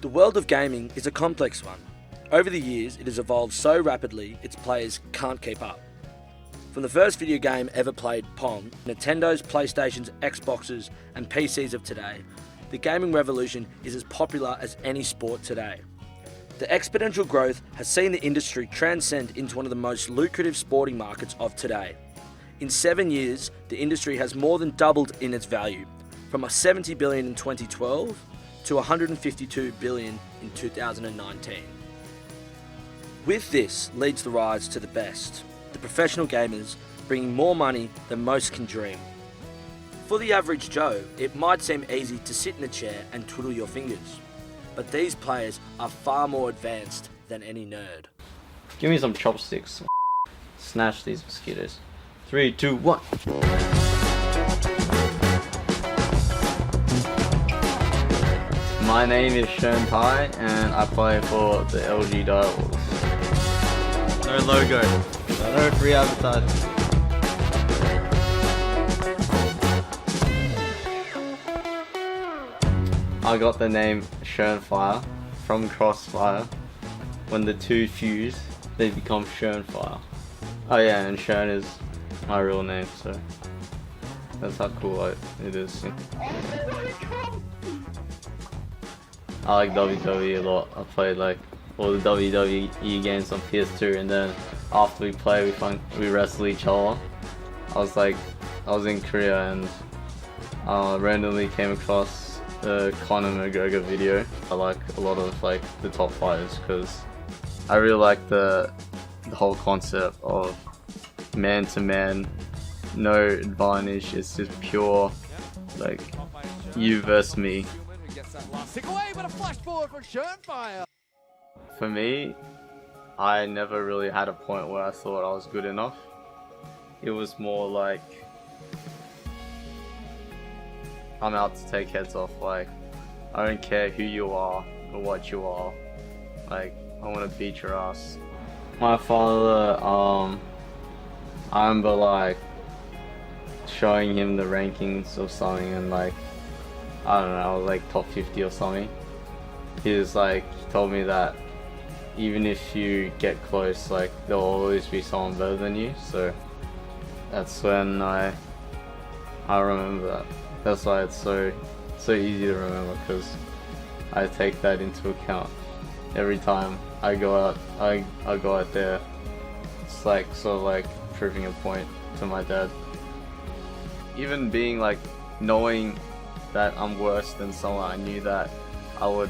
The world of gaming is a complex one. Over the years, it has evolved so rapidly, its players can't keep up. From the first video game ever played, Pong, Nintendo's, PlayStation's, Xboxes, and PCs of today, the gaming revolution is as popular as any sport today. The exponential growth has seen the industry transcend into one of the most lucrative sporting markets of today. In 7 years, the industry has more than doubled in its value, from $70 billion in 2012 to $152 billion in 2019. With this leads the rise to the best, the professional gamers bringing more money than most can dream. For the average Joe, it might seem easy to sit in a chair and twiddle your fingers, but these players are far more advanced than any nerd. Give me some chopsticks. Snatch these mosquitoes. 3, 2, 1. My name is Shern Tia and I play for the LG Direwolves. No logo. No free advertising. I got the name Shern Fire from Crossfire. When the two fuse, they become Shern Fire. Oh yeah, and Shern is my real name, so that's how cool it is. I like WWE a lot. I played like all the WWE games on PS2, and then after we play, we wrestle each other. I was in Korea and randomly came across the Conor McGregor video. I like a lot of like the top fighters because I really like the whole concept of man to man, no advantage. It's just pure like you versus me. For me, I never really had a point where I thought I was good enough. It was more like I'm out to take heads off. Like I don't care who you are or what you are. Like I want to beat your ass. My father, I remember like showing him the rankings of something, and like I don't know, I was like top 50 or something. He told me that even if you get close, like there'll always be someone better than you. So that's when I remember that. That's why it's so easy to remember, because I take that into account every time I go out. I go out there. It's like sort of like proving a point to my dad. Even being like knowing that I'm worse than someone, I knew that I would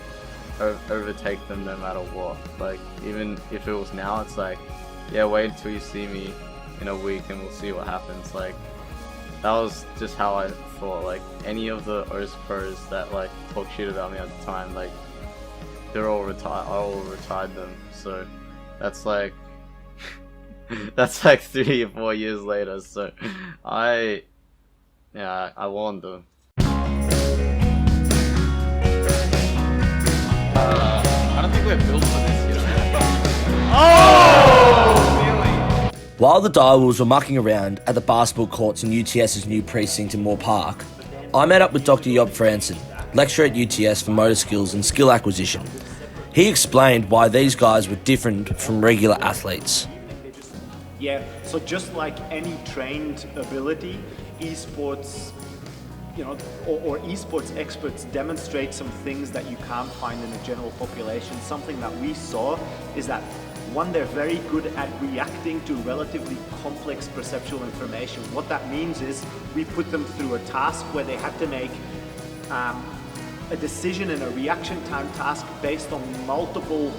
overtake them no matter what. Like even if it was now, it's like, yeah, wait until you see me in a week and we'll see what happens. Like that was just how I thought. Like any of the O's pros that like talk shit about me at the time, like they're all retired. I all retired them. So that's like that's like 3 or 4 years later. So I warned them. I don't think we're built for this, you know? Oh! While the Direwolves were mucking around at the basketball courts in UTS's new precinct in Moore Park, I met up with Dr. Job Fransen, lecturer at UTS for motor skills and skill acquisition. He explained why these guys were different from regular athletes. Yeah, so just like any trained ability, esports, or esports experts demonstrate some things that you can't find in the general population. Something that we saw is that, one, they're very good at reacting to relatively complex perceptual information. What that means is we put them through a task where they had to make a decision and a reaction time task based on multiple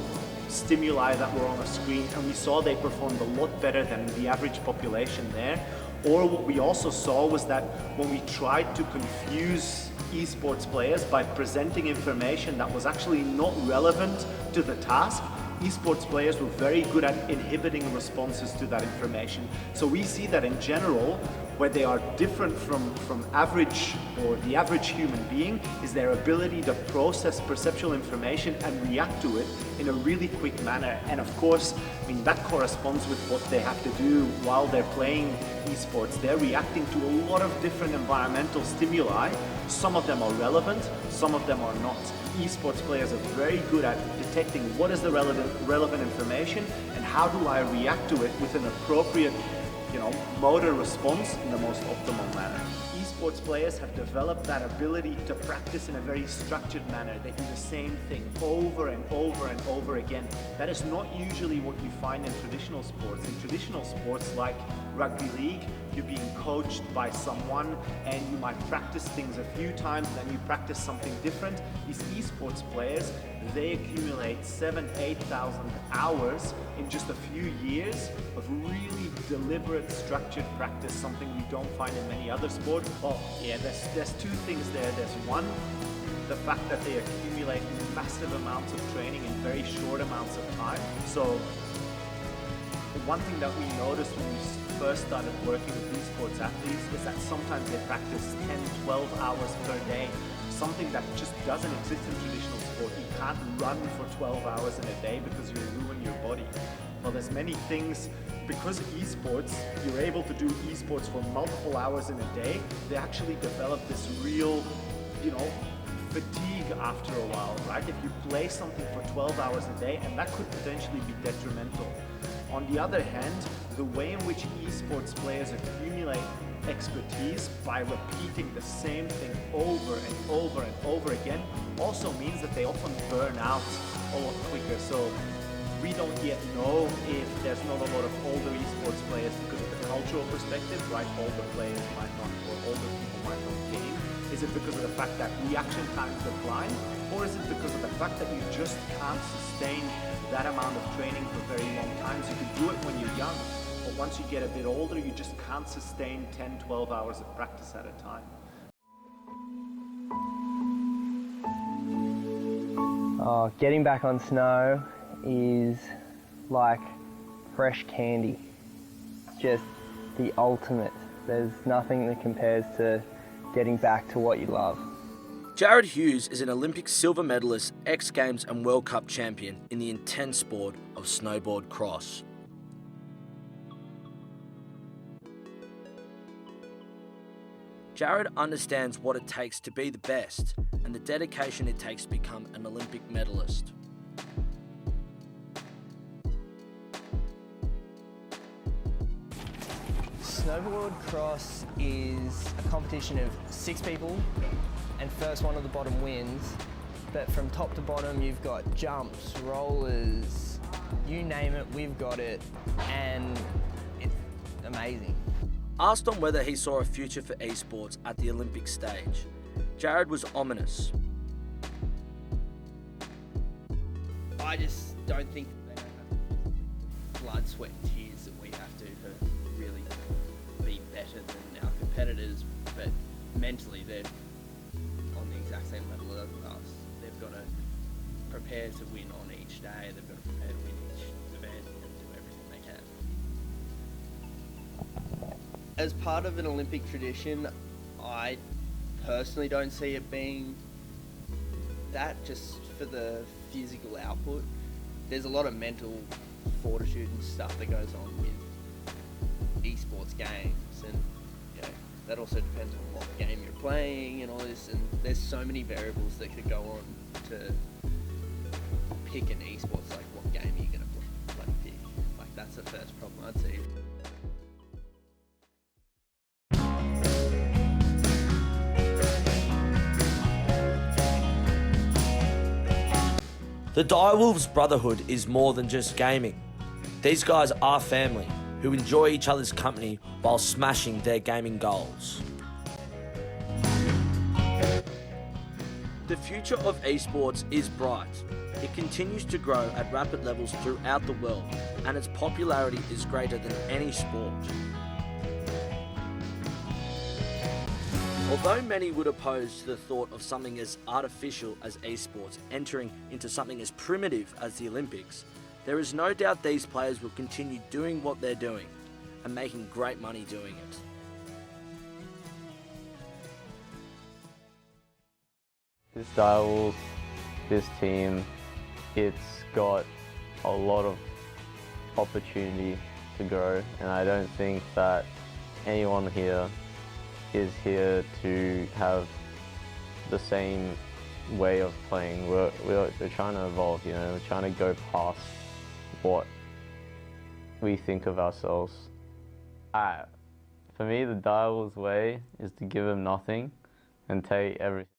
stimuli that were on a screen, and we saw they performed a lot better than the average population there. Or what we also saw was that when we tried to confuse esports players by presenting information that was actually not relevant to the task, esports players were very good at inhibiting responses to that information. So we see that in general, Where they are different from average or the average human being is their ability to process perceptual information and react to it in a really quick manner. And of course, I mean, that corresponds with what they have to do while they're playing esports. They're reacting to a lot of different environmental stimuli. Some of them are relevant, some of them are not. Esports players are very good at detecting what is the relevant information and how do I react to it with an appropriate motor response in the most optimal manner. Esports players have developed that ability to practice in a very structured manner. They do the same thing over and over and over again. That is not usually what you find in traditional sports. In traditional sports like rugby league, you're being coached by someone and you might practice things a few times, then you practice something different. These esports players, they accumulate 7,000-8,000 hours in just a few years of really deliberate, structured practice, something we don't find in many other sports. Oh yeah, there's two things there. There's one, the fact that they accumulate massive amounts of training in very short amounts of time. So one thing that we noticed when we first started working with esports athletes is that sometimes they practice 10-12 hours per day, something that just doesn't exist in traditional sport. You can't run for 12 hours in a day because you'll ruin your body. Well, there's many things, because of esports, you're able to do esports for multiple hours in a day. They actually develop this real, fatigue after a while, right? If you play something for 12 hours a day, and that could potentially be detrimental. On the other hand, the way in which esports players accumulate expertise by repeating the same thing over and over and over again also means that they often burn out a lot quicker. So we don't yet know if there's not a lot of older esports players because of the cultural perspective, right? Older players might not, or older people might not game. Is it because of the fact that reaction times decline, or is it because of the fact that you just can't sustain that amount of training for very long times? You can do it when you're young, but once you get a bit older, you just can't sustain 10-12 hours of practice at a time. Oh, getting back on snow is like fresh candy. Just the ultimate. There's nothing that compares to getting back to what you love. Jarryd Hughes is an Olympic silver medalist, X Games and World Cup champion in the intense sport of snowboard cross. Jarryd understands what it takes to be the best and the dedication it takes to become an Olympic medalist. Snowboard cross is a competition of 6 people, and first one at the bottom wins. But from top to bottom, you've got jumps, rollers, you name it, we've got it, and it's amazing. Asked on whether he saw a future for esports at the Olympic stage, Jarryd was ominous. I just don't think they don't have blood, sweat and tears that we have to really be better than our competitors, but mentally they're on the exact same level as us. They've got to prepare to win on each day, they've got to prepare to win each event and do everything they can. As part of an Olympic tradition, I personally don't see it being that, just for the physical output. There's a lot of mental fortitude and stuff that goes on with esports games, and that also depends on what game you're playing and all this, and there's so many variables that could go on to pick an esports, like what game are you going to bloody pick. Like, that's the first problem I'd see. The Direwolves Brotherhood is more than just gaming. These guys are family who enjoy each other's company while smashing their gaming goals. The future of esports is bright. It continues to grow at rapid levels throughout the world, and its popularity is greater than any sport. Although many would oppose to the thought of something as artificial as esports entering into something as primitive as the Olympics, there is no doubt these players will continue doing what they're doing and making great money doing it. This Direwolves, this team, it's got a lot of opportunity to grow, and I don't think that anyone here is here to have the same way of playing. We're trying to evolve, you know, we're trying to go past what we think of ourselves. For me, the Direwolves way is to give them nothing and take everything.